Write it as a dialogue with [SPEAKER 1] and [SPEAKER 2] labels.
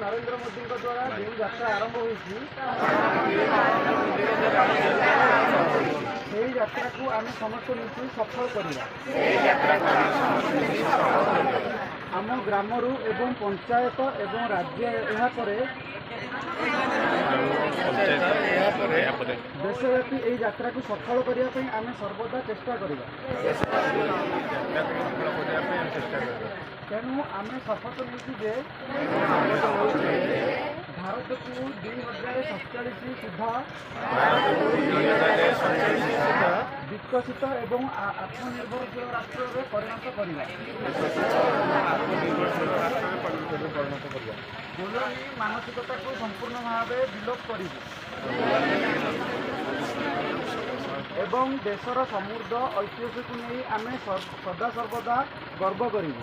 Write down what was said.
[SPEAKER 1] नरेंद्र मोदी द्वारा जो यात्रा आरंभ हुई यात्रा को आम समस्त मिली सफल करवा आम ग्राम एवं पंचायत एवं राज्य यापर देशव्यापी यही यात्रा को सफल करने आम सर्वदा चेष्टा करवा तेणु आम शपथ नहीं भारत को 2047 सुधा विकसित एवं आत्मनिर्भरशील राष्ट्र में परिणत करवा कोलोनी मानसिकता को संपूर्ण भाव विलोप कर एवं देशर समृद्ध ऐतिह्य को नहीं आम सदा सर्वदा गर्व करूँ।